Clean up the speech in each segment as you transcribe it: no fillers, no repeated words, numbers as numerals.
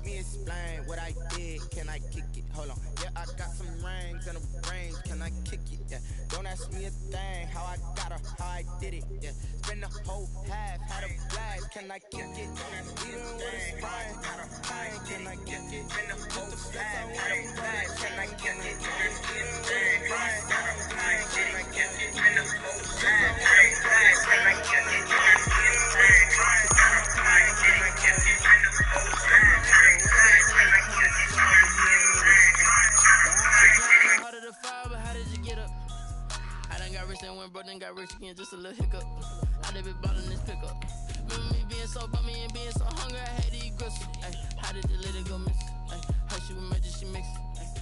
me explain what I did. Can I kick it? Hold on. Yeah, I got some rings and a range. Can I kick it? Yeah. Don't ask me a thing. How I got her, how I did it. Yeah. Spend the whole half, had a blast. Can I kick it? Even with a spine, can I kick it? Spend the whole half, had a blast. Can I kick it? Even with a spine, can I kick it? Spend the whole half, had a blast. Can I kick it? Harder to fire, but how did you get up? I done got rich and went broke, then got rich again, just a little hiccup. I done been ballin' this pickup. Remember me being so bummy and being so hungry, I had to eat gristle. How did the lady go miss? Her she was magic, she mixed.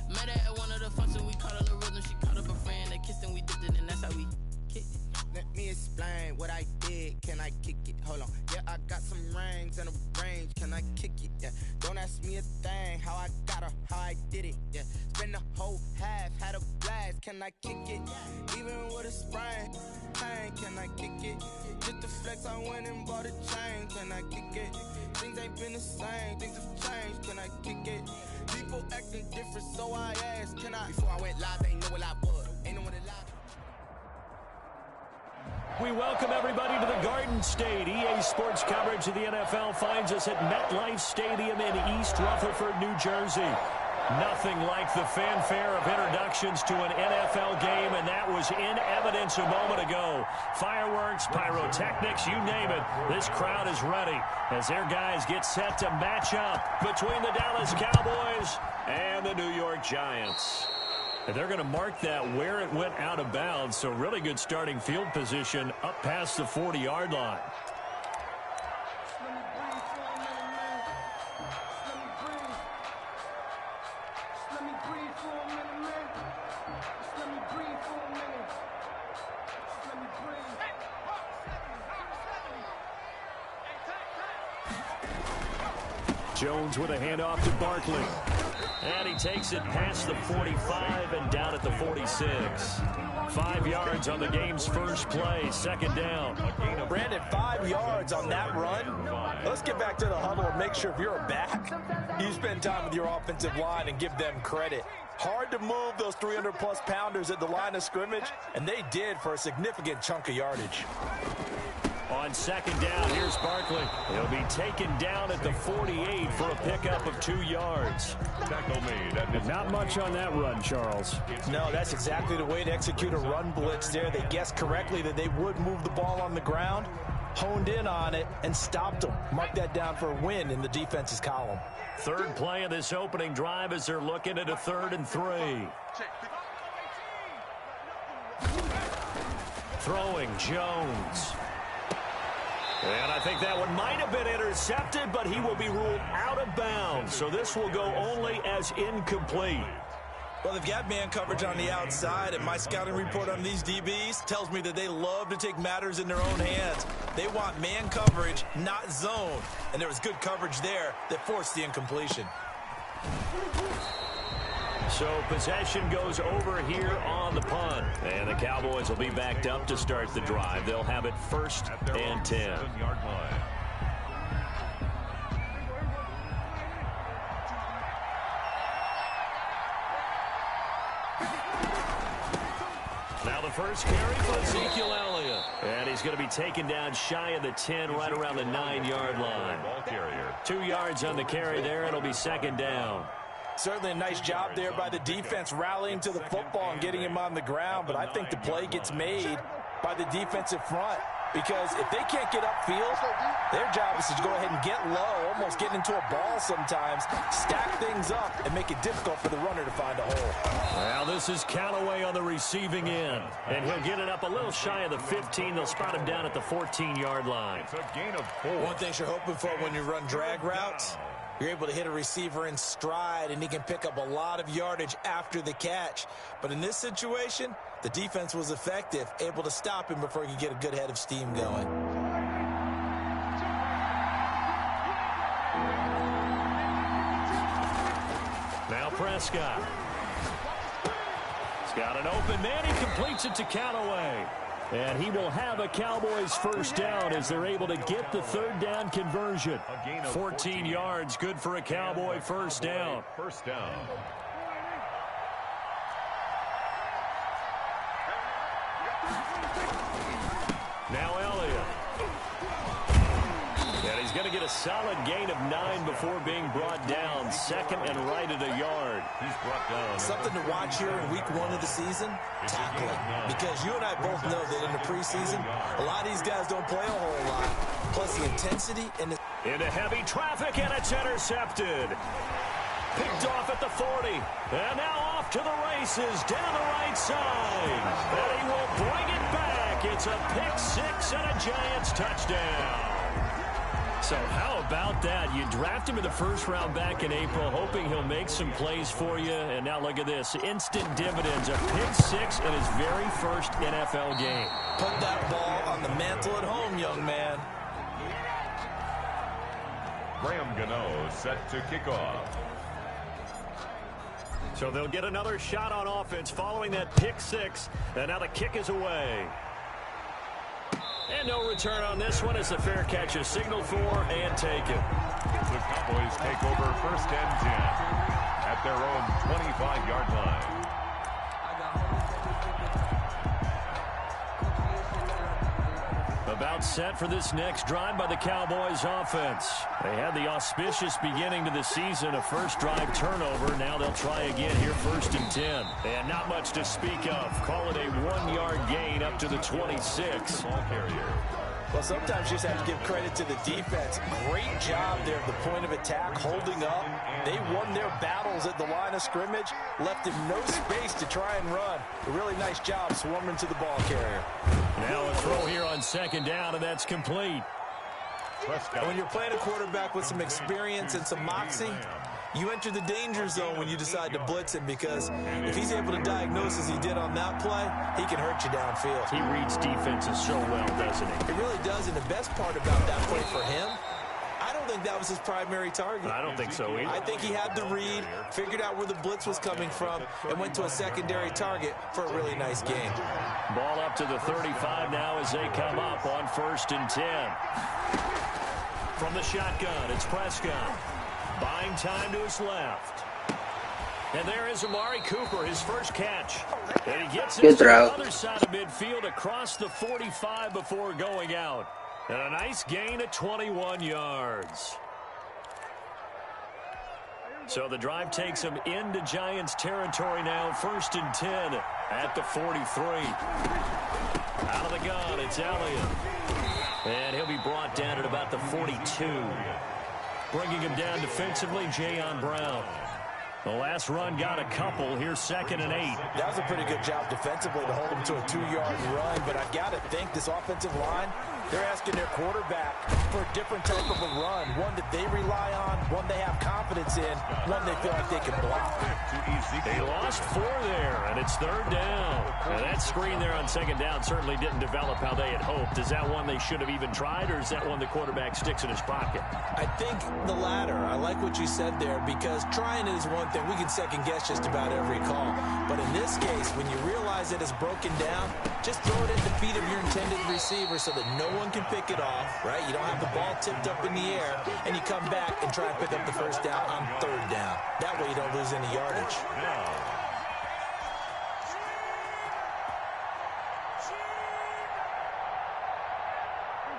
Met her at one of the functions, we caught a little rhythm. She caught up a friend, they kissed and we dipped it, and that's how we kicked it. Let me explain what I did. Can I kick it? Hold on. Yeah, I got some rings and a range. Can I kick it? Yeah. Don't ask me a thing. How I got her, how I did it. Yeah. Spend the whole half, had a blast. Can I kick it? Even with a sprain. Can I kick it? Just the flex, I went and bought a chain. Can I kick it? Things ain't been the same. Things have changed. Can I kick it? People acting different, so I asked. Can I? Before I went live, they ain't know what I was. Ain't no one alive. We welcome everybody to the Garden State. EA Sports coverage of the NFL finds us at MetLife Stadium in East Rutherford, New Jersey. Nothing like the fanfare of introductions to an NFL game, and that was in evidence a moment ago. Fireworks, pyrotechnics, you name it. This crowd is ready as their guys get set to match up between the Dallas Cowboys and the New York Giants. And they're going to mark that where it went out of bounds, so really good starting field position up past the 40-yard line. Jones with a handoff to Barkley. And he takes it past the 45 and down at the 46. 5 yards on the game's first play, second down. Brandon, 5 yards on that run. Let's get back to the huddle and make sure if you're a back, you spend time with your offensive line and give them credit. Hard to move those 300-plus pounders at the line of scrimmage, and they did for a significant chunk of yardage. On second down, here's Barkley. He'll be taken down at the 48 for a pickup of 2 yards. Tackle made. Not much on that run, Charles. No, that's exactly the way to execute a run blitz there. They guessed correctly that they would move the ball on the ground, honed in on it, and stopped them. Mark that down for a win in the defense's column. Third play of this opening drive as they're looking at a 3rd and 3. Throwing Jones. And I think that one might have been intercepted, but he will be ruled out of bounds. So this will go only as incomplete. Well, they've got man coverage on the outside, and my scouting report on these DBs tells me that they love to take matters in their own hands. They want man coverage, not zone. And there was good coverage there that forced the incompletion. So possession goes over here on the punt. And the Cowboys will be backed up to start the drive. They'll have it 1st and 10. Now the first carry for Ezekiel Elliott. And he's going to be taken down shy of the 10, right around the 9-yard line. 2 yards on the carry there. It'll be second down. Certainly a nice job there by the defense rallying to the football and getting him on the ground, but I think the play gets made by the defensive front because if they can't get upfield, their job is to go ahead and get low, almost get into a ball sometimes, stack things up, and make it difficult for the runner to find a hole. Well, this is Callaway on the receiving end, and he'll get it up a little shy of the 15. They'll spot him down at the 14-yard line. It's a gain of 4. One thing you're hoping for when you run drag routes, you're able to hit a receiver in stride, and he can pick up a lot of yardage after the catch. But in this situation, the defense was effective, able to stop him before he could get a good head of steam going. Now Prescott. He's got an open man. He completes it to Callaway. And he will have a Cowboys first down as they're able to get the third down conversion. 14 yards, good for a Cowboy first down. First down. Now Elliott. And he's going to get a solid gain of 9 before being brought down. Second and right at a yard. He's brought down. Something to watch here in week 1 of the season, tackling. Because you and I both know that in the preseason, a lot of these guys don't play a whole lot. Plus the intensity and the... Into heavy traffic, and it's intercepted. Picked off at the 40. And now off to the races down the right side. And he will bring it back. It's a pick 6 and a Giants touchdown. So how about that? You draft him in the first round back in April, hoping he'll make some plays for you. And now look at this. Instant dividends. A pick 6 in his very first NFL game. Put that ball on the mantle at home, young man. Graham Gano set to kick off. So they'll get another shot on offense following that pick 6. And now the kick is away. And no return on this one as the fair catch is signaled for and taken. The Cowboys take over first and 10 at their own 25-yard line. About set for this next drive by the Cowboys offense. They had the auspicious beginning to the season, a first drive turnover. Now they'll try again here first and 10. And not much to speak of. Call it a 1-yard gain up to the 26. Ball carrier. Well, sometimes you just have to give credit to the defense. Great job there at the point of attack, holding up. They won their battles at the line of scrimmage, left him no space to try and run. A really nice job swarming to the ball carrier. Now a throw here on second down, and that's complete. And when you're playing a quarterback with some experience and some moxie, you enter the danger zone when you decide to blitz him, because if he's able to diagnose as he did on that play, he can hurt you downfield. He reads defenses so well, doesn't he? It really does, and the best part about that play for him, I don't think that was his primary target. I don't think so either. I think he had the read, figured out where the blitz was coming from, and went to a secondary target for a really nice gain. Ball up to the 35 now as they come up on first and 10. From the shotgun, it's Prescott. Buying time to his left. And there is Amari Cooper, his first catch. And he gets it to the other side of midfield across the 45 before going out. And a nice gain of 21 yards. So the drive takes him into Giants territory now. First and 10 at the 43. Out of the gun, it's Elliott. And he'll be brought down at about the 42. Bringing him down defensively, Jayon Brown. The last run got a couple. Here's second and 8. That was a pretty good job defensively to hold him to a 2-yard run. But I've got to think this offensive line, they're asking their quarterback for a different type of a run. One that they rely on, one they have confidence in, one they feel like they can block. They lost 4 there, and it's third down. Now that screen there on second down certainly didn't develop how they had hoped. Is that one they should have even tried, or is that one the quarterback sticks in his pocket? I think the latter. I like what you said there, because trying is one thing. We can second guess just about every call. But in this case, when you realize that it's broken down, just throw it at the feet of your intended receiver so that no one can pick it off, right? You don't have the ball tipped up in the air, and you come back and try and pick up the first down on third down. That way you don't lose any yardage.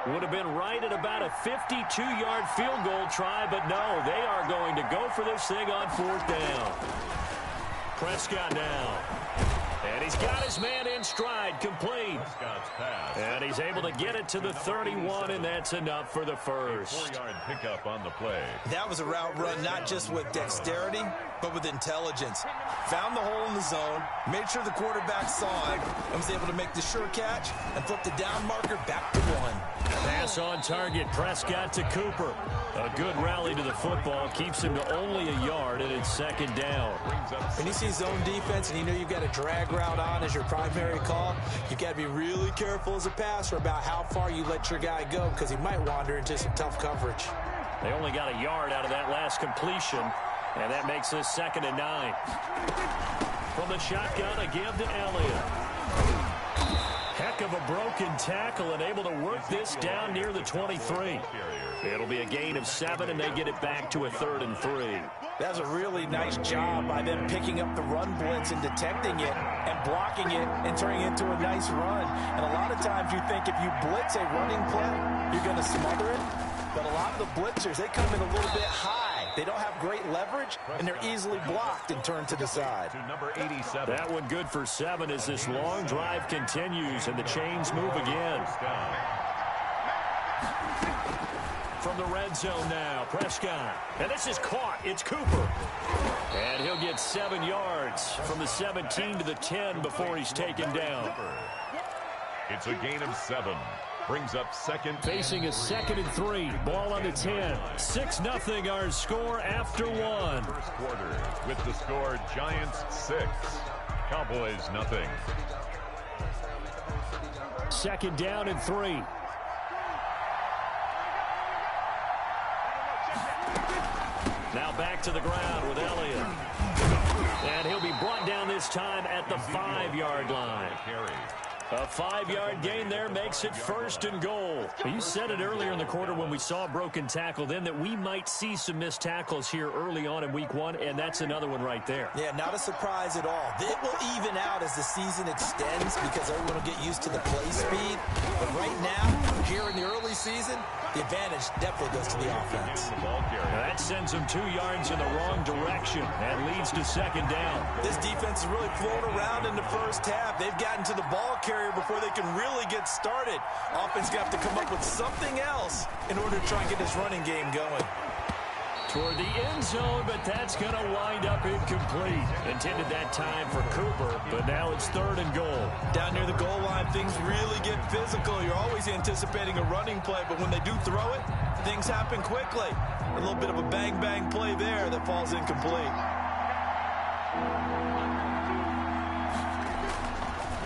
Would have been right at about a 52-yard field goal try, but no, they are going to go for this thing on fourth down. Prescott now. And he's got his man in stride, complete. And he's able to get it to the 31, and that's enough for the first. 4-yard pickup on the play. That was a route run not just with dexterity, but with intelligence. Found the hole in the zone, made sure the quarterback saw it, and was able to make the sure catch and flip the down marker back to 1. Pass on target, Prescott to Cooper. A good rally to the football, keeps him to only a yard, and it's second down. When you see zone defense and you know you've got a drag route on as your primary call, you've got to be really careful as a passer about how far you let your guy go, because he might wander into some tough coverage. They only got a yard out of that last completion, and that makes this second and 9. From the shotgun, a give to Elliott. Heck of a broken tackle and able to work this down near the 23. It'll be a gain of 7, and they get it back to a 3rd and 3. That's a really nice job by them picking up the run blitz and detecting it and blocking it and turning it into a nice run. And a lot of times you think if you blitz a running play, you're going to smother it. But a lot of the blitzers, they come in a little bit high. They don't have great leverage, and they're easily blocked and turned to the side. Number 87. That one good for 7 as this long drive continues and the chains move again. From the red zone now, Prescott. And this is caught. It's Cooper. And he'll get 7 yards from the 17 to the 10 before he's taken down. It's a gain of 7. Brings up second. Facing a 2nd and 3. Ball on the 10. 6-0 our score after 1. First quarter with the score Giants 6. Cowboys nothing. 2nd down and 3. Now back to the ground with Elliott. And he'll be brought down this time at the 5-yard line. A 5-yard gain there makes it 1st and goal. You said it earlier in the quarter when we saw a broken tackle then that we might see some missed tackles here early on in week 1, and that's another one right there. Yeah, not a surprise at all. It will even out as the season extends because everyone will get used to the play speed. But right now, here in the early season, the advantage definitely goes to the offense. That sends them 2 yards in the wrong direction and leads to 2nd down. This defense is really flown around in the first half. They've gotten to the ball carrier before they can really get started. Offense got to come up with something else in order to try and get this running game going. Toward the end zone, but that's going to wind up incomplete. Intended that time for Cooper, but now it's 3rd and goal. Down near the goal line, things really get physical. You're always anticipating a running play, but when they do throw it, things happen quickly. A little bit of a bang-bang play there that falls incomplete.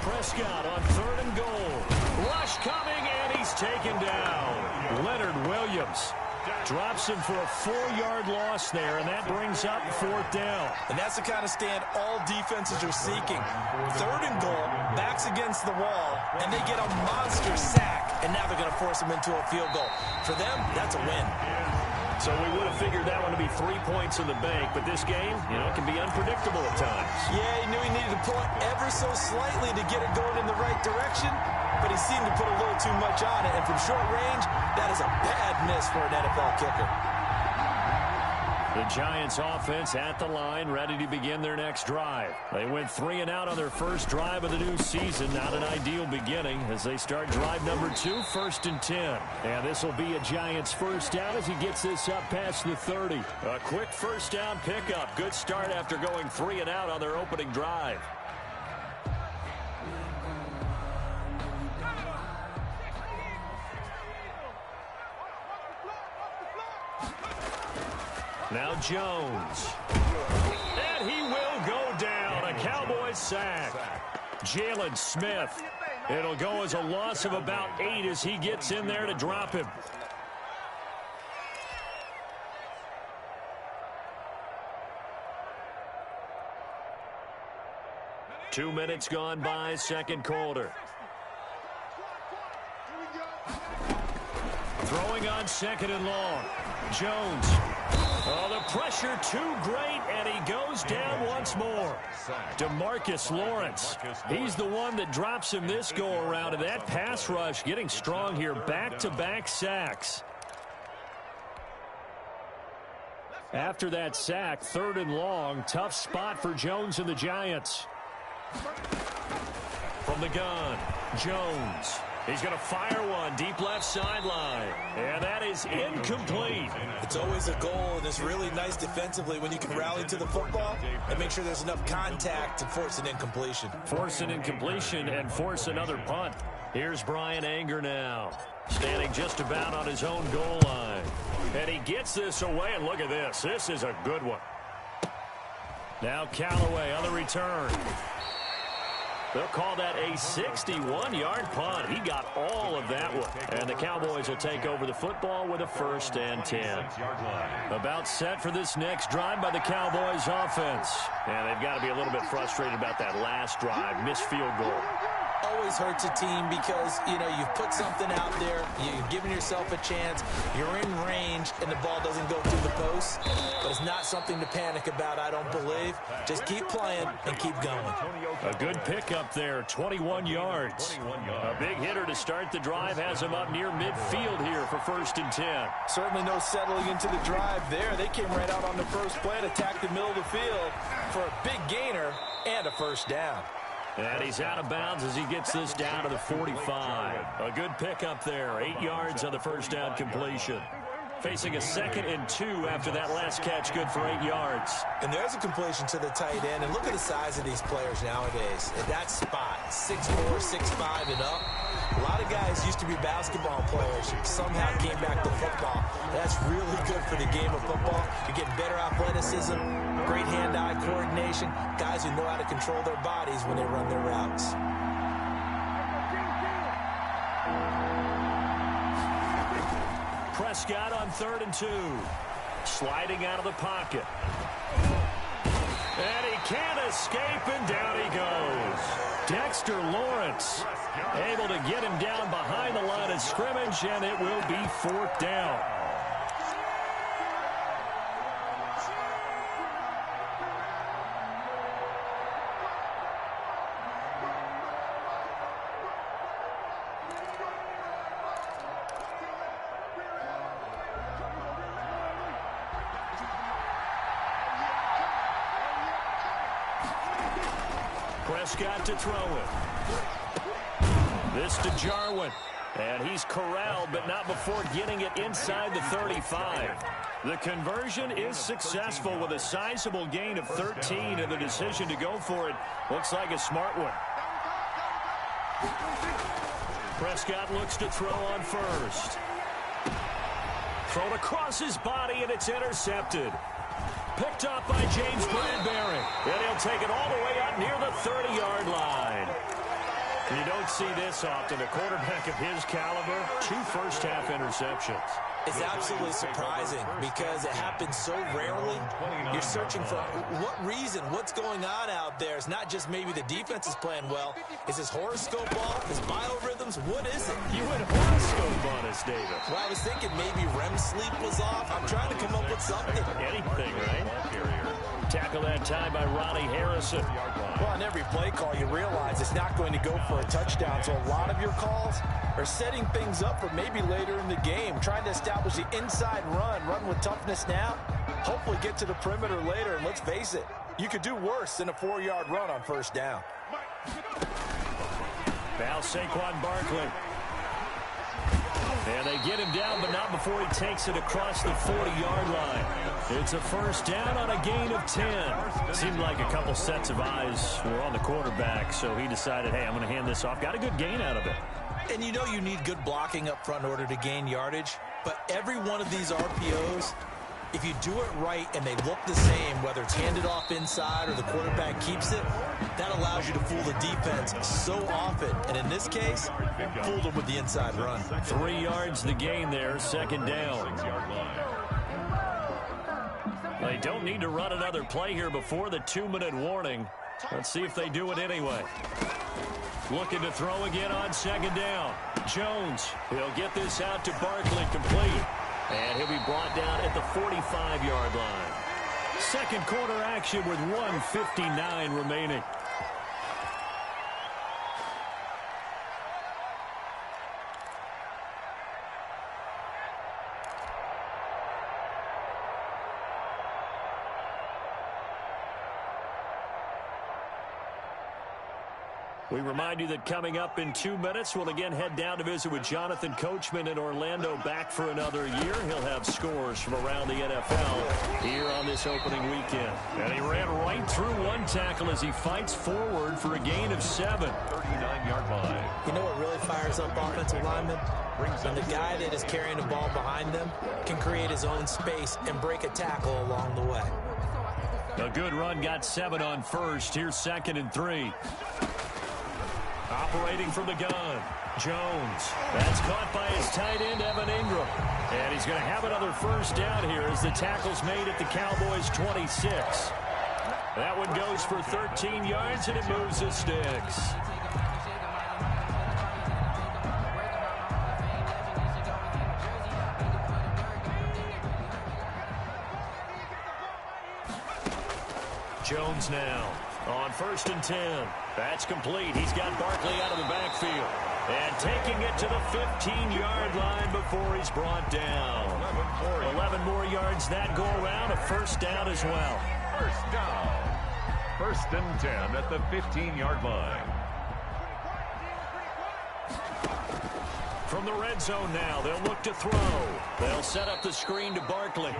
Prescott on 3rd and goal. Rush coming, and he's taken down. Leonard Williams drops him for a 4-yard loss there, and that brings up 4th down. And that's the kind of stand all defenses are seeking. 3rd and goal, backs against the wall, and they get a monster sack, and now they're going to force them into a field goal. For them, that's a win. So we would have figured that one to be 3 points in the bank, but this game, can be unpredictable at times. Yeah, he knew he needed to pull it ever so slightly to get it going in the right direction, but he seemed to put a little too much on it, and from short range, that is a bad miss for an NFL kicker. The Giants offense at the line, ready to begin their next drive. They went 3 and out on their first drive of the new season. Not an ideal beginning as they start drive number 2, 1st and 10. And this will be a Giants first down as he gets this up past the 30. A quick first down pickup. Good start after going 3 and out on their opening drive. Now Jones. And he will go down. A Cowboys sack. Jalen Smith. It'll go as a loss of about 8 as he gets in there to drop him. Two minutes gone by, second quarter. Throwing on 2nd and long. Jones. Oh, the pressure too great, and he goes down once more. DeMarcus Lawrence. He's the one that drops him this go-around, and that pass rush getting strong here. Back-to-back sacks. After that sack, 3rd and long. Tough spot for Jones and the Giants. From the gun, Jones. He's going to fire one deep left sideline. And that is incomplete. It's always a goal, and it's really nice defensively when you can rally to the football and make sure there's enough contact to force an incompletion. Force an incompletion and force another punt. Here's Brian Anger now, standing just about on his own goal line. And he gets this away, and look at this. This is a good one. Now Callaway on the return. They'll call that a 61-yard punt. He got all of that one. And the Cowboys will take over the football with a 1st and 10. About set for this next drive by the Cowboys offense. And they've got to be a little bit frustrated about that last drive. Missed field goal. always hurts a team because, you've put something out there, you've given yourself a chance, you're in range, and the ball doesn't go through the post. But it's not something to panic about, I don't believe. Just keep playing and keep going. A good pickup there, 21 yards. A big hitter to start the drive has him up near midfield here for 1st and 10. Certainly no settling into the drive there. They came right out on the first play and attacked the middle of the field for a big gainer and a 1st down. And he's out of bounds as he gets this down to the 45. A good pickup there, 8 yards on the 1st down completion. Facing a 2nd and 2 after that last catch, good for 8 yards. And there's a completion to the tight end. And look at the size of these players nowadays. At that spot, 6'4", 6'5", and up. A lot of guys used to be basketball players, somehow came back to football. That's really good for the game of football. You're getting better athleticism, great hand-eye coordination, guys who know how to control their bodies when they run their routes. Prescott on 3rd and 2. Sliding out of the pocket. And he can't escape, and down he goes. Dexter Lawrence able to get him down behind the line of scrimmage, and it will be 4th down. Prescott to throw it. This to Jarwin. And he's corralled, but not before getting it inside the 35. The conversion is successful with a sizable gain of 13, and the decision to go for it looks like a smart one. Prescott looks to throw on 1st. Thrown across his body, and it's intercepted. Picked up by James Bradbury. And he'll take it all the way out near the 30-yard line. You don't see this often. A quarterback of his caliber, 2 first-half interceptions. It's absolutely surprising because it happens so rarely. You're searching for what reason, what's going on out there. It's not just maybe the defense is playing well. Is his horoscope off? His biorhythms? What is it? You went horoscope on us, David. Well, I was thinking maybe REM sleep was off. I'm trying to come up with something. Anything, right? Tackle that time by Ronnie Harrison. Well, on every play call, you realize it's not going to go for a touchdown. So a lot of your calls are setting things up for maybe later in the game, trying to establish the inside run with toughness now, hopefully get to the perimeter later. And let's face it, you could do worse than a 4-yard run on 1st down. Now Saquon Barkley. And they get him down, but not before he takes it across the 40-yard line. It's a 1st down on a gain of 10. Seemed like a couple sets of eyes were on the quarterback, so he decided, hey, I'm going to hand this off. Got a good gain out of it. And you know you need good blocking up front in order to gain yardage, but every one of these RPOs, if you do it right and they look the same, whether it's handed off inside or the quarterback keeps it, that allows you to fool the defense so often. And in this case, fooled them with the inside run. 3 yards the gain there, 2nd down. They don't need to run another play here before the 2-minute warning. Let's see if they do it anyway. Looking to throw again on 2nd down. Jones, he'll get this out to Barkley, complete. And he'll be brought down at the 45-yard line. 2nd quarter action with 1:59 remaining. We remind you that coming up in 2 minutes, we'll again head down to visit with Jonathan Coachman in Orlando, back for another year. He'll have scores from around the NFL here on this opening weekend. And he ran right through one tackle as he fights forward for a gain of 7. 39-yard line. You know what really fires up offensive linemen? When the guy that is carrying the ball behind them can create his own space and break a tackle along the way. A good run, got 7 on 1st. Here's 2nd and 3. Operating from the gun, Jones. That's caught by his tight end, Evan Ingram. And he's going to have another 1st down here as the tackle's made at the Cowboys' 26. That one goes for 13 yards, and it moves the sticks. Jones now on 1st and 10. That's complete. He's got Barkley out of the backfield. And taking it to the 15-yard line before he's brought down. 11 more yards that go around. A first down as well. First down. 1st and 10 at the 15-yard line. From the red zone now, they'll look to throw. They'll set up the screen to Barkley.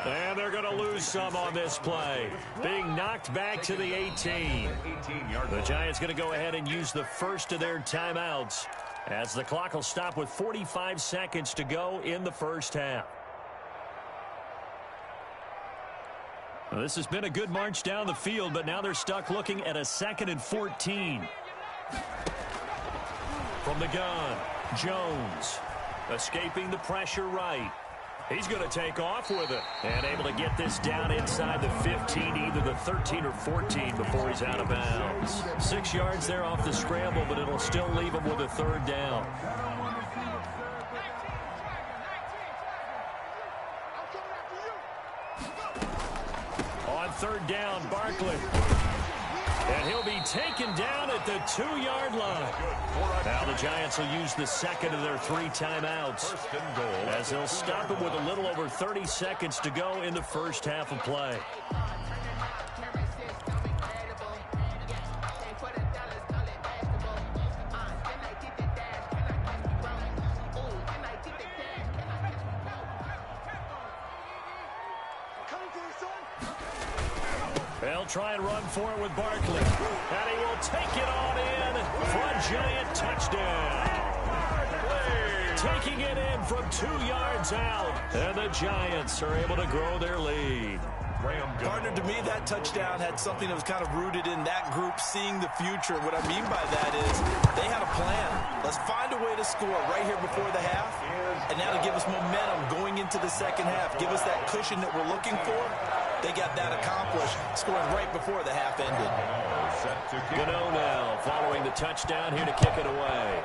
And they're going to lose some on this play. Being knocked back to the 18. The Giants going to go ahead and use the first of their timeouts as the clock will stop with 45 seconds to go in the first half. Well, this has been a good march down the field, but now they're stuck looking at a 2nd and 14. From the gun, Jones escaping the pressure right. He's going to take off with it and able to get this down inside the 15, either the 13 or 14 before he's out of bounds. 6 yards there off the scramble, but it'll still leave him with a 3rd down. On 3rd down, Barkley. And he'll be taken down at the 2-yard line. Now the Giants will use the 2nd of their 3 timeouts as they'll stop him with a little over 30 seconds to go in the first half of play. They'll try and run for it with Barkley. And he will take it on in for a Giant touchdown. Taking it in from 2 yards out. And the Giants are able to grow their lead. Partner, to me, that touchdown had something that was kind of rooted in that group seeing the future. What I mean by that is they had a plan. Let's find a way to score right here before the half. And now to give us momentum going into the second half. Give us that cushion that we're looking for. They got that accomplished, scoring right before the half ended. Gano now following the touchdown here to kick it away.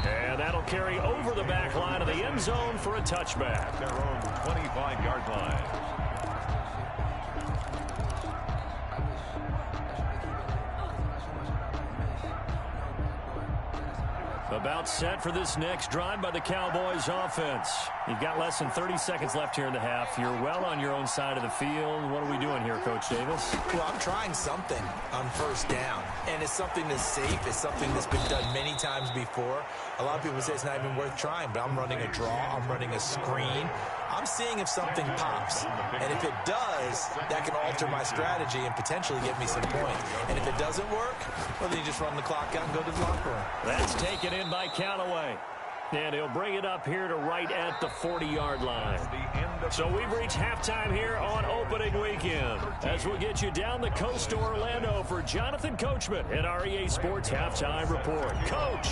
And that'll carry over the back line of the end zone for a touchback. Their own 25-yard line. About set for this next drive by the Cowboys offense. You've got less than 30 seconds left here in the half. You're well on your own side of the field. What are we doing here, Coach Davis? Well, I'm trying something on 1st down. And it's something that's safe. It's something that's been done many times before. A lot of people say it's not even worth trying, but I'm running a draw. I'm running a screen. I'm seeing if something pops. And if it does, that can alter my strategy and potentially get me some points. And if it doesn't work, well, then you just run the clock out and go to the locker room. That's taken in by Callaway. And he'll bring it up here to right at the 40-yard line. So we've reached halftime here on opening weekend. As we'll get you down the coast to Orlando for Jonathan Coachman at our EA Sports Halftime Report. Coach!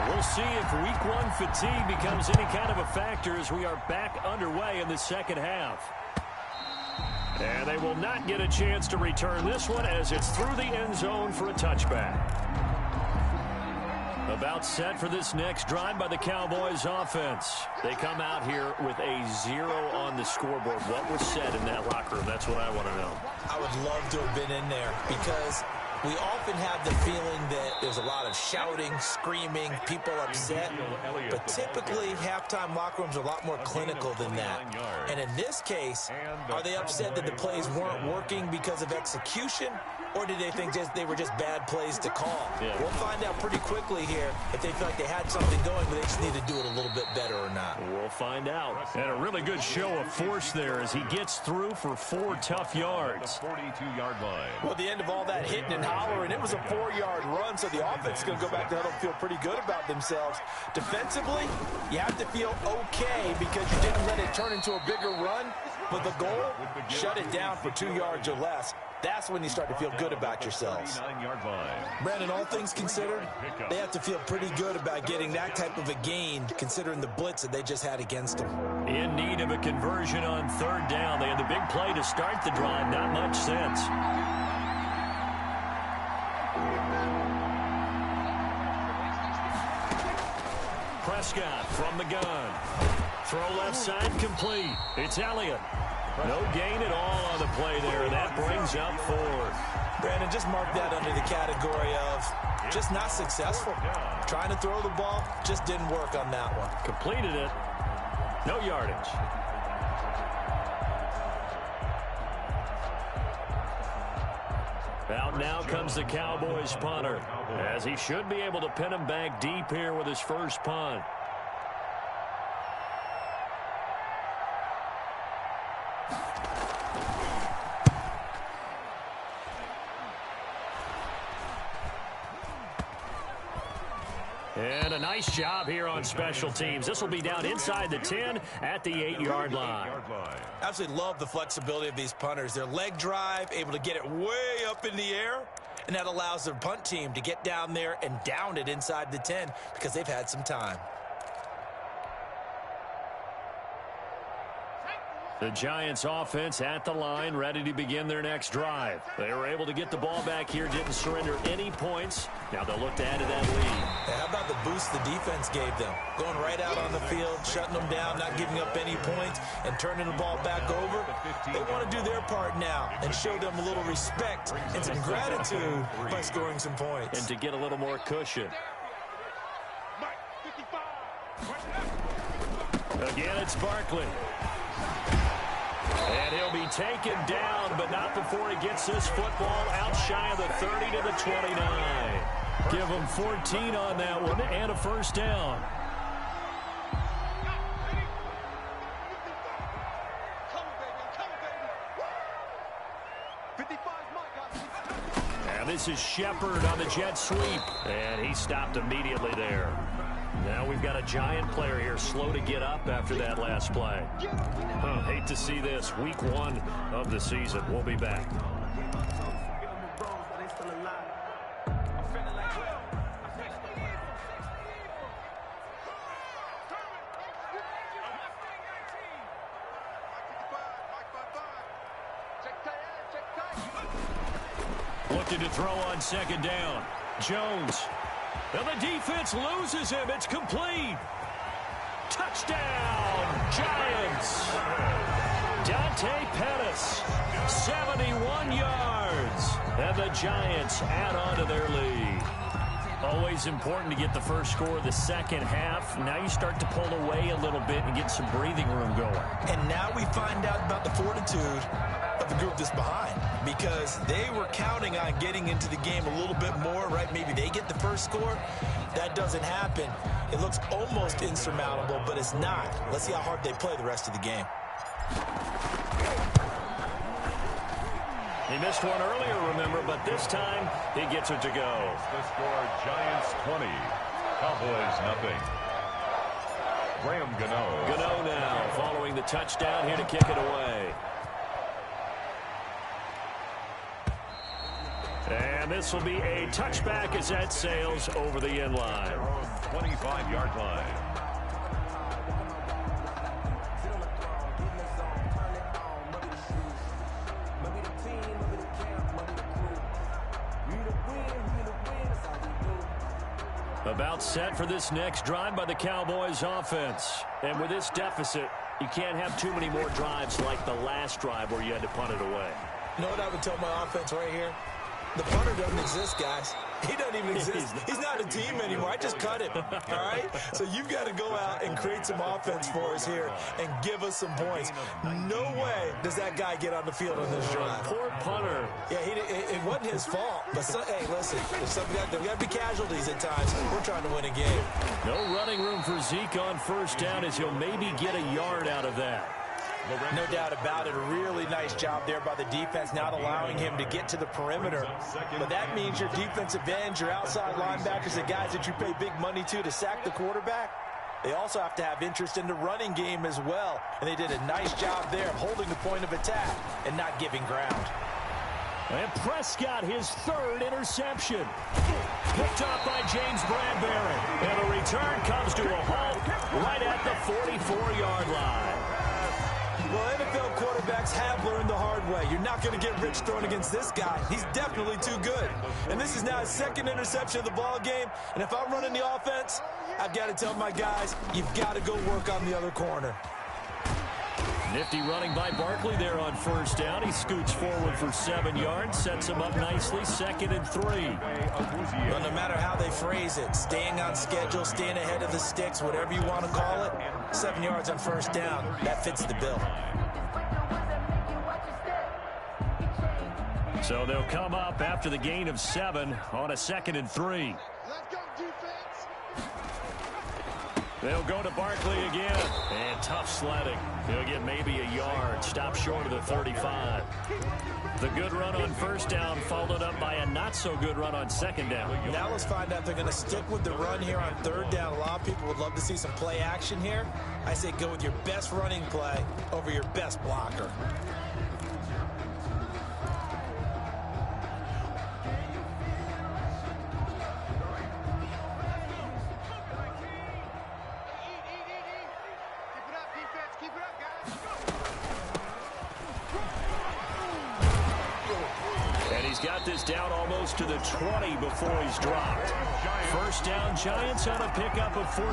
We'll see if week 1 fatigue becomes any kind of a factor as we are back underway in the second half. And they will not get a chance to return this one as it's through the end zone for a touchback. About set for this next drive by the Cowboys offense. They come out here with a 0 on the scoreboard. What was said in that locker room? That's what I want to know. I would love to have been in there because we often have the feeling that there's a lot of shouting, screaming, people upset. But typically, halftime locker rooms are a lot more clinical than that. And in this case, are they upset that the plays weren't working because of execution? Or did they think they were just bad plays to call? Yeah. We'll find out pretty quickly here if they feel like they had something going, but they just need to do it a little bit better or not. We'll find out. And a really good show of force there as he gets through for 4 tough yards. 42-yard line. Well, at the end of all that hitting and hollering, it was a 4-yard run, so the offense is going to go back to huddle and feel pretty good about themselves. Defensively, you have to feel okay because you didn't let it turn into a bigger run, but the goal, shut it down for 2 yards or less. That's when you start to feel good about yourselves. Brandon, all things considered, they have to feel pretty good about getting that type of a gain, considering the blitz that they just had against them. In need of a conversion on 3rd down. They had the big play to start the drive. Not much sense. Prescott from the gun. Throw left side complete. It's Elliott. No gain at all on the play there, and that brings up 4th. Brandon, just mark that under the category of just not successful. Trying to throw the ball, just didn't work on that one. Completed it. No yardage. Out now comes the Cowboys punter, as he should be able to pin him back deep here with his first punt. And a nice job here on special teams. This will be down inside the 10 at the 8-yard line. Absolutely love the flexibility of these punters. Their leg drive, able to get it way up in the air, and that allows their punt team to get down there and down it inside the 10 because they've had some time. The Giants offense at the line, ready to begin their next drive. They were able to get the ball back here, didn't surrender any points. Now they'll look to add to that lead. How about the boost the defense gave them? Going right out on the field, shutting them down, not giving up any points, and turning the ball back over. They want to do their part now and show them a little respect and some gratitude by scoring some points. And to get a little more cushion. Again, it's Barkley. And he'll be taken down, but not before he gets this football out shy of the 30 to the 29. Give him 14 on that one and a first down. And this is Shepard on the jet sweep. And he stopped immediately there. Now we've got a Giant player here slow to get up after that last play. Hate to see this. Week 1 of the season. We'll be back. Looking to throw on second down. Jones. And the defense loses him. It's complete. Touchdown, Giants. Dante Pettis, 71 yards. And the Giants add on to their lead. Always important to get the first score of the second half. Now you start to pull away a little bit and get some breathing room going. And now we find out about the fortitude of the group that's behind, because they were counting on getting into the game a little bit more, right? Maybe they get the first score. That doesn't happen. It looks almost insurmountable, but it's not. Let's see how hard they play the rest of the game. He missed one earlier, remember, but this time he gets it to go. The score, Giants 20, Cowboys nothing. Graham Gano. Gano now following the touchdown here to kick it away. And this will be a touchback as that sails over the end line. 25-yard line. About set for this next drive by the Cowboys offense. And with this deficit, you can't have too many more drives like the last drive where you had to punt it away. You know what I would tell my offense right here? The punter doesn't exist, guys. He doesn't even exist. He's not a team anymore. I just cut him, all right? So you've got to go out and create some offense for us here and give us some points. No way does that guy get on the field on this drive. Poor punter. Yeah, it wasn't his fault. But, hey, listen, there got to be casualties at times. We're trying to win a game. No running room for Zeke on first down as he'll maybe get a yard out of that. No doubt about it. A really nice job there by the defense, not allowing him to get to the perimeter. But that means your defensive ends, your outside linebackers, the guys that you pay big money to sack the quarterback, they also have to have interest in the running game as well. And they did a nice job there of holding the point of attack and not giving ground. And Prescott, his third interception. Picked up by James Bradbury. And the return comes to a halt right at the 44-yard line. Well, NFL quarterbacks have learned the hard way. You're not going to get rich throwing against this guy. He's definitely too good. And this is now his second interception of the ball game. And if I'm running the offense, I've got to tell my guys, you've got to go work on the other corner. Nifty running by Barkley there on first down. He scoots forward for 7 yards, sets him up nicely, 2nd and 3. Well, no matter how they phrase it, staying on schedule, staying ahead of the sticks, whatever you want to call it, 7 yards on first down, that fits the bill. So they'll come up after the gain of 7 on a 2nd and 3. They'll go to Barkley again. And tough sledding. He'll get maybe a yard. Stop short of the 35. The good run on first down followed up by a not-so-good run on second down. Now let's find out if they're going to stick with the run here on third down. A lot of people would love to see some play action here. I say go with your best running play over your best blocker. Got this down almost to the 20 before he's dropped. First down, Giants on a pickup of 14.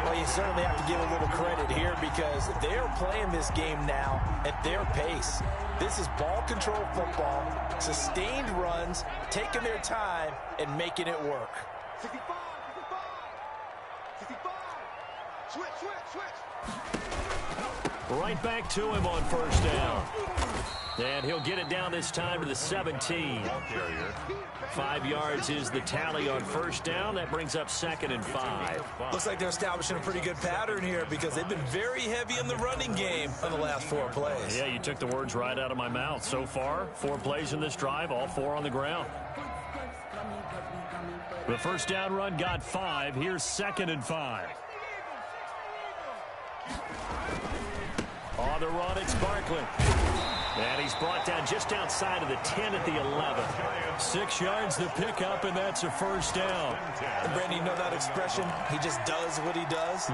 Well, you certainly have to give a little credit here because they're playing this game now at their pace. This is ball control football, sustained runs, taking their time and making it work. 65. Switch. Right back to him on first down. And he'll get it down this time to the 17. 5 yards is the tally on first down. That brings up 2nd and 5. Looks like they're establishing a pretty good pattern here because they've been very heavy in the running game on the last 4 plays. Yeah, you took the words right out of my mouth. So far, 4 plays in this drive, all 4 on the ground. The first down run got 5. Here's 2nd and 5. On the run, it's Barkley. And he's brought down just outside of the 10 at the 11. 6 yards the pickup, and that's a first down. And Brandon, you know that expression? He just does what he does?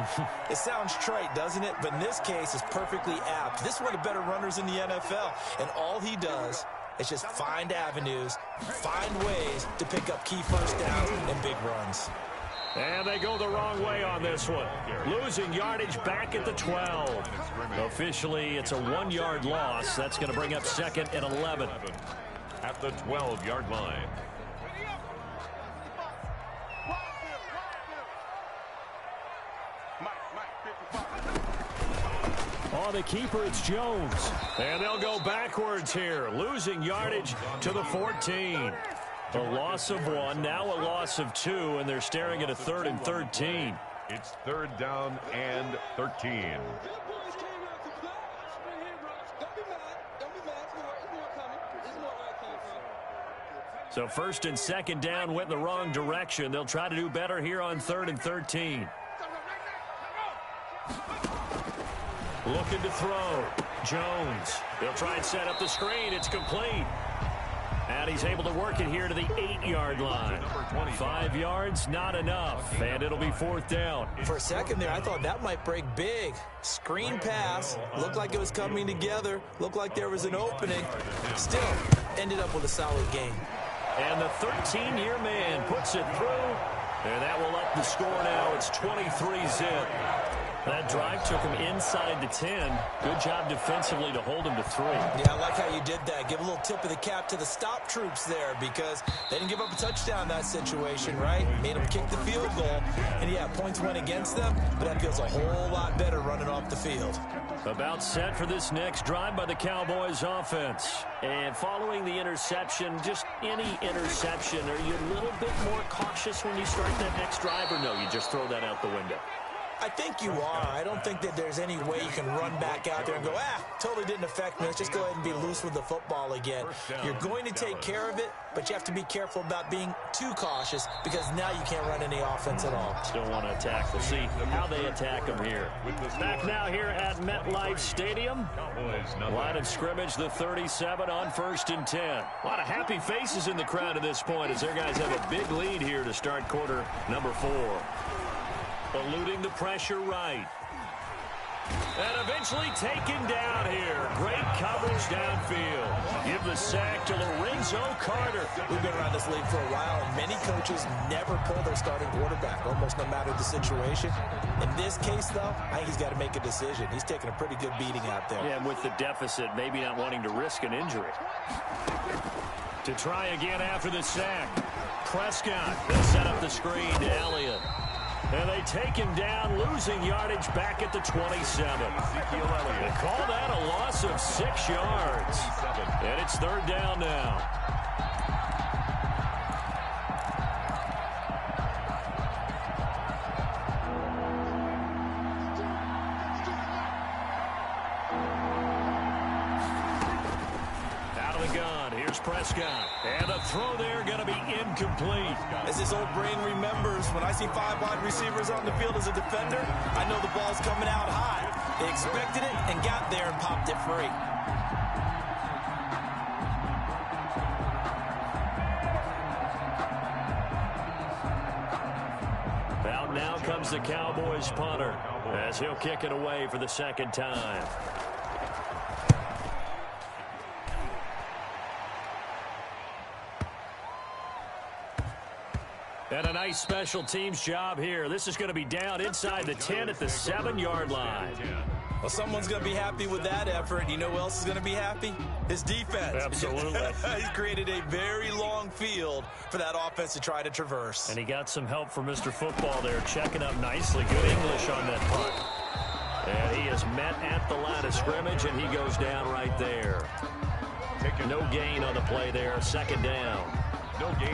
It sounds trite, doesn't it? But in this case, it's perfectly apt. This is one of the better runners in the NFL. And all he does is just find avenues, find ways to pick up key first downs and big runs. And they go the wrong way on this one. Losing yardage back at the 12. Officially, it's a 1-yard loss. That's going to bring up 2nd and 11. At the 12-yard line. On the keeper, it's Jones. And they'll go backwards here. Losing yardage to the 14. A loss of 1, now a loss of 2, and they're staring at a 3rd and 13. It's 3rd down and 13. So 1st and 2nd down went in the wrong direction. They'll try to do better here on 3rd and 13. Looking to throw. Jones. They'll try and set up the screen. It's complete. And he's able to work it here to the 8-yard line. 5 yards, not enough. And it'll be 4th down. For a second there, I thought that might break big. Screen pass. Looked like it was coming together. Looked like there was an opening. Still, ended up with a solid game. And the 13-year man puts it through. And that will up the score now. It's 23-zip. That drive took him inside the 10. Good job defensively to hold him to 3. Yeah, I like how you did that. Give a little tip of the cap to the stop troops there because they didn't give up a touchdown in that situation, right? Made them kick the field goal. And, yeah, points went against them, but that feels a whole lot better running off the field. About set for this next drive by the Cowboys offense. And following the interception, just any interception, are you a little bit more cautious when you start that next drive, or no, you just throw that out the window? I think you are. I don't think that there's any way you can run back out there and go, totally didn't affect me. Let's just go ahead and be loose with the football again. You're going to take care of it, but you have to be careful about being too cautious because now you can't run any offense at all. Still want to attack. We'll see how they attack them here. Back now here at MetLife Stadium. Line of scrimmage, the 37 on 1st and 10. A lot of happy faces in the crowd at this point as their guys have a big lead here to start quarter number 4. Eluding the pressure right. And eventually taken down here. Great coverage downfield. Give the sack to Lorenzo Carter. We've been around this league for a while, and many coaches never pull their starting quarterback, almost no matter the situation. In this case, though, I think he's got to make a decision. He's taking a pretty good beating out there. Yeah, and with the deficit, maybe not wanting to risk an injury. To try again after the sack. Prescott will set up the screen to Elliott. And they take him down, losing yardage back at the 27. They call that a loss of 6 yards. And it's third down now. Prescott. And the throw there going to be incomplete. As his old brain remembers, when I see 5 wide receivers on the field as a defender, I know the ball's coming out high. They expected it and got there and popped it free. Out now comes the Cowboys punter as he'll kick it away for the second time. And a nice special teams job here. This is going to be down inside the 10 at the 7-yard line. Well, someone's going to be happy with that effort. You know who else is going to be happy? His defense. Absolutely. He's created a very long field for that offense to try to traverse. And he got some help from Mr. Football there, checking up nicely. Good English on that punt. And he is met at the line of scrimmage, and he goes down right there. No gain on the play there. Second down.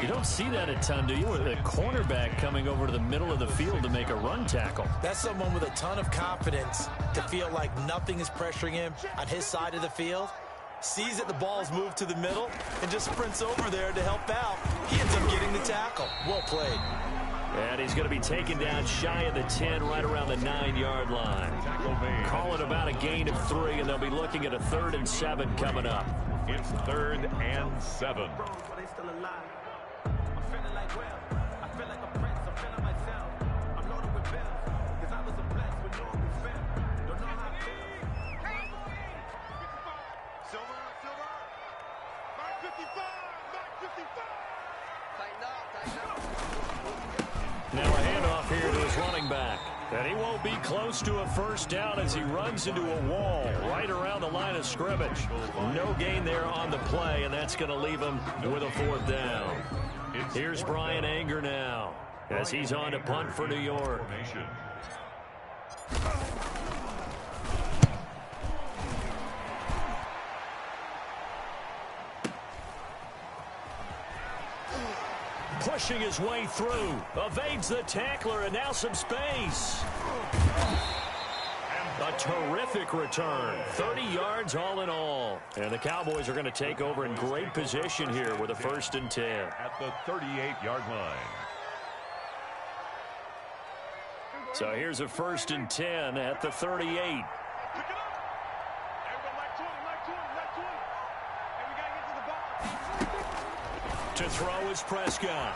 You don't see that a ton, do you? With a cornerback coming over to the middle of the field to make a run tackle. That's someone with a ton of confidence to feel like nothing is pressuring him on his side of the field. Sees that the ball's moved to the middle and just sprints over there to help out. He ends up getting the tackle. Well played. And he's going to be taken down shy of the 10, right around the 9-yard line. Call it about a gain of 3, and they'll be looking at a 3rd and 7 coming up. It's 3rd and 7. Now a handoff here to his running back. And he won't be close to a first down as he runs into a wall right around the line of scrimmage. No gain there on the play, and that's going to leave him with a 4th down. Here's Brian Anger now as he's on to punt for New York. Pushing his way through, evades the tackler, and now some space. A terrific return, 30 yards all in all. And the Cowboys are going to take over in great position here with a 1st and 10. At the 38-yard line. So here's a 1st and 10 at the 38. To throw is Prescott.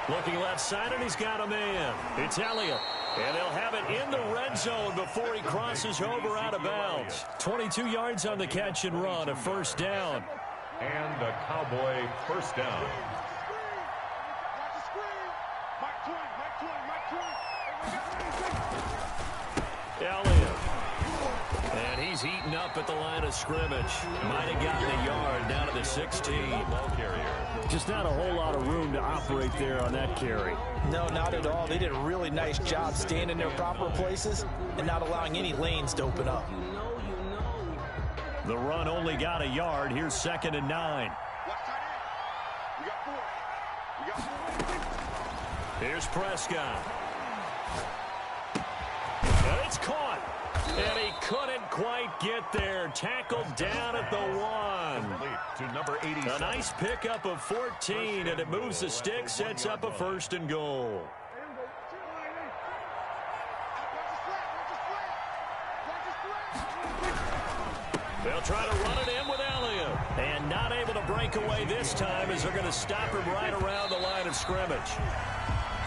Looking left side, and he's got a man. It's Elliott. And they'll have it in the red zone before he crosses over out of bounds. 22 yards on the catch and run, a 1st down. And a Cowboy 1st down. Elliott. And he's heating up at the line of scrimmage. Might have gotten a yard down to the 16. Ball carrier. Just not a whole lot of room to operate there on that carry. No, not at all. They did a really nice job staying in their proper places and not allowing any lanes to open up. The run only got a yard. Here's 2nd and 9. Here's Prescott. And it's caught. And he couldn't quite get there. Tackled down at the 1. To number 87. A nice pickup of 14, and it moves the stick, sets up a 1st and goal. They'll try to run it in with Elliott. And not able to break away this time as they're going to stop him right around the line of scrimmage.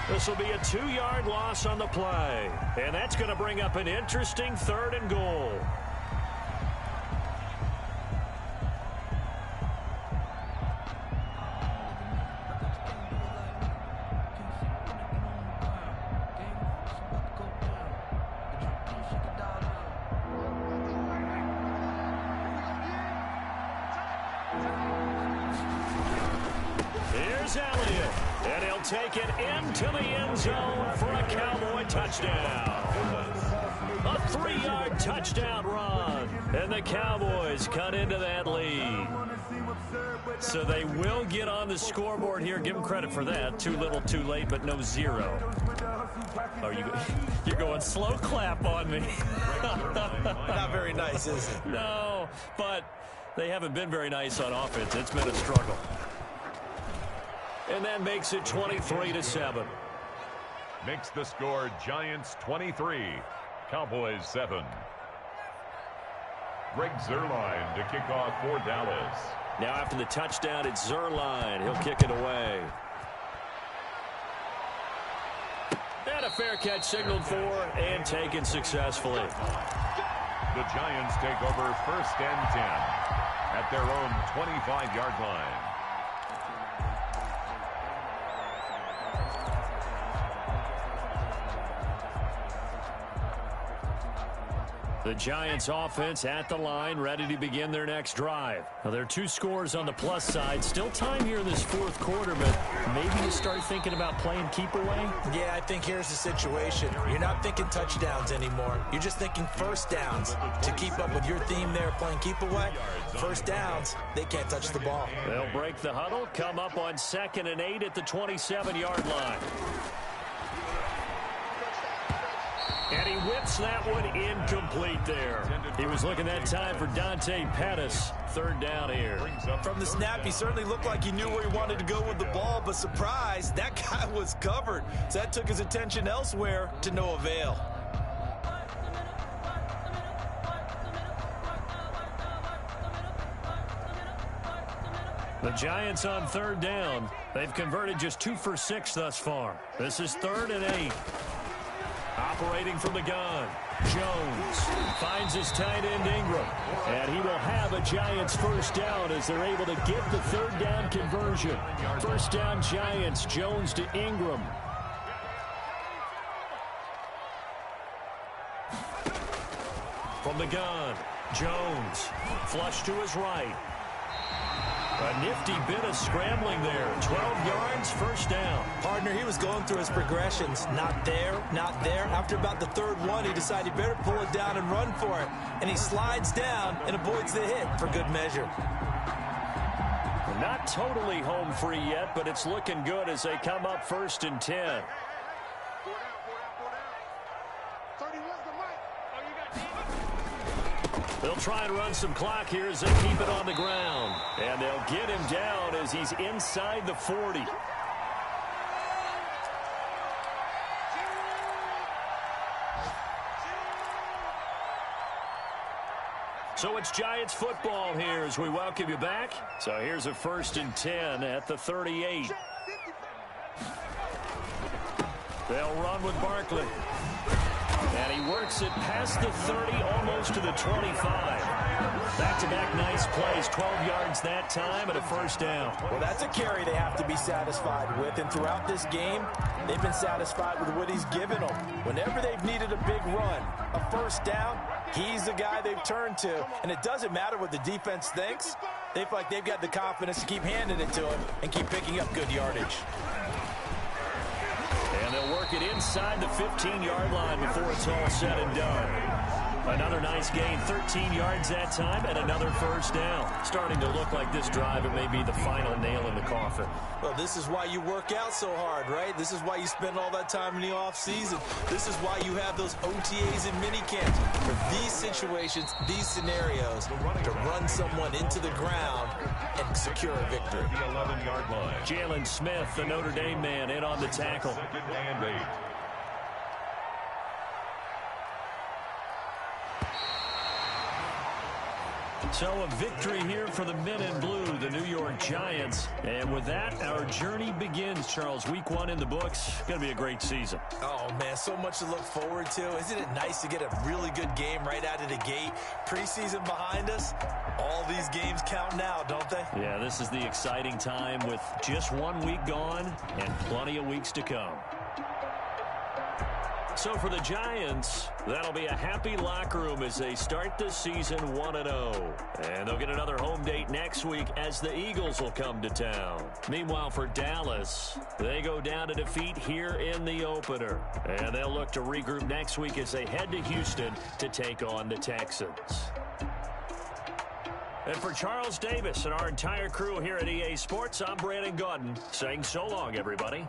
This will be a 2-yard loss on the play. And that's going to bring up an interesting 3rd and goal. Here's Elliott, and he'll take it into the end zone for a Cowboy touchdown. A 3-yard touchdown run, and the Cowboys cut into that lead. So they will get on the scoreboard here. Give them credit for that. Too little, too late, but no 0. Oh, you're going slow clap on me. Not very nice, is it? No, but they haven't been very nice on offense. It's been a struggle. And that makes it 23-7. Makes the score Giants 23, Cowboys 7. Greg Zuerlein to kick off for Dallas. Now after the touchdown, it's Zuerlein. He'll kick it away. And a fair catch signaled for and taken successfully. The Giants take over 1st and 10 at their own 25-yard line. The Giants offense at the line, ready to begin their next drive. Now, there are 2 scores on the plus side. Still time here in this 4th quarter, but maybe you start thinking about playing keep away? Yeah, I think here's the situation. You're not thinking touchdowns anymore. You're just thinking first downs. To keep up with your theme there, playing keep away, first downs, they can't touch the ball. They'll break the huddle, come up on 2nd and 8 at the 27-yard line. And he whips that one incomplete there. He was looking that time for Dante Pettis. 3rd down here. From the snap, he certainly looked like he knew where he wanted to go with the ball, but surprise, that guy was covered. So that took his attention elsewhere to no avail. The Giants on 3rd down. They've converted just 2 for 6 thus far. This is 3rd and 8. Operating from the gun, Jones finds his tight end Ingram, and he will have a Giants first down as they're able to get the 3rd down conversion. First down Giants, Jones to Ingram. From the gun, Jones, flush to his right. A nifty bit of scrambling there. 12 yards, first down. Partner, he was going through his progressions. Not there, not there. After about the 3rd one, he decided he better pull it down and run for it. And he slides down and avoids the hit for good measure. Not totally home free yet, but it's looking good as they come up 1st and 10. They'll try and run some clock here as they keep it on the ground. And they'll get him down as he's inside the 40. So it's Giants football here as we welcome you back. So here's a 1st and 10 at the 38. They'll run with Barkley. And he works it past the 30, almost to the 25. Back-to-back nice plays, 12 yards that time and a first down. Well, that's a carry they have to be satisfied with. And throughout this game, they've been satisfied with what he's given them. Whenever they've needed a big run, a first down, he's the guy they've turned to. And it doesn't matter what the defense thinks. They feel like they've got the confidence to keep handing it to him and keep picking up good yardage. And they'll work it inside the 15-yard line before it's all said and done. Another nice gain, 13 yards that time, and another first down. Starting to look like this drive, it may be the final nail in the coffin. Well, this is why you work out so hard, right? This is why you spend all that time in the offseason. This is why you have those OTAs and minicamps. For these situations, these scenarios, to run someone into the ground and secure a victory. The 11-yard line. Jalen Smith, the Notre Dame man, in on the tackle. 2nd and 8. So a victory here for the men in blue, the New York Giants. And with that, our journey begins, Charles. Week 1 in the books. Going to be a great season. Oh, man, so much to look forward to. Isn't it nice to get a really good game right out of the gate? Preseason behind us. All these games count now, don't they? Yeah, this is the exciting time with just 1 week gone and plenty of weeks to come. So for the Giants, that'll be a happy locker room as they start the season 1-0. And they'll get another home date next week as the Eagles will come to town. Meanwhile, for Dallas, they go down to defeat here in the opener. And they'll look to regroup next week as they head to Houston to take on the Texans. And for Charles Davis and our entire crew here at EA Sports, I'm Brandon Gaudin saying so long, everybody.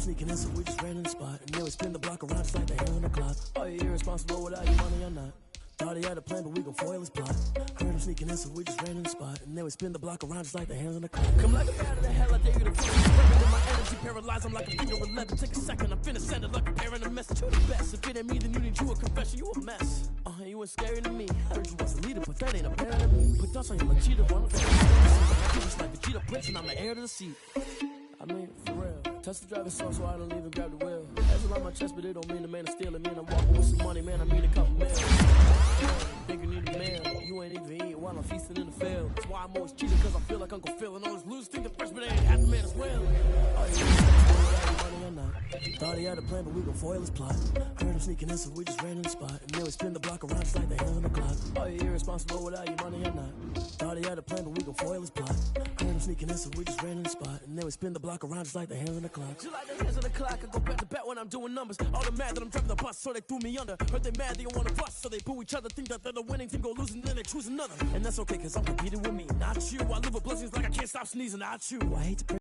Sneaking in, so we just ran in the spot. And then we spin the block around just like the hell on the clock. Are you irresponsible without your money or not? Thought he had a plan, but we gon' foil his plot. Heard him sneaking in, so we just ran in the spot. And then we spin the block around just like the hands on the clock. Come like a bat of the hell, I dare you to push me. Spreading my energy, paralyzed, I'm like a finger 11. Take a second, I'm finna send it like a parent a message. You the best, if it ain't me, then you need you a confession. You a mess. You ain't scary to me. I heard you was a leader, but that ain't apparent to me. Put dust on you like cheetah, one of them. I'm just like the cheetah prince, and I'm the heir to the seat. I mean, for real. Touch the driver's seat, so I don't even grab the wheel. That's a lot on my chest, but it don't mean the man is stealing. Man, I'm walking with some money, man, I mean a couple mil. Think you need a mail. You ain't even eating while I'm feasting in the field. That's why I'm always cheating, cause I feel like Uncle Phil. And all this losers think the freshman ain't half the man as well. Money or not. Thought he had a plan, but we gon' foil his plot. Heard him sneaking in, so we just ran in the spot. And then we spin the block around just like the hands on the clock. Are you irresponsible without your money or not? Thought he had a plan, but we gon' foil his plot. Heard him sneaking in, so we just ran in the spot. And then we spin the block around just like the hands on the clock. Just like the hands on the clock, I go back to back when I'm doing numbers. All the mad that I'm driving the bus, so they threw me under. Heard they mad, they don't wanna bust, so they boo each other. Think that they're the winning team, go losing, then they choose another. And that's okay, cause I'm competing with me, not you. I live with blessings like I can't stop sneezing, not you. I hate to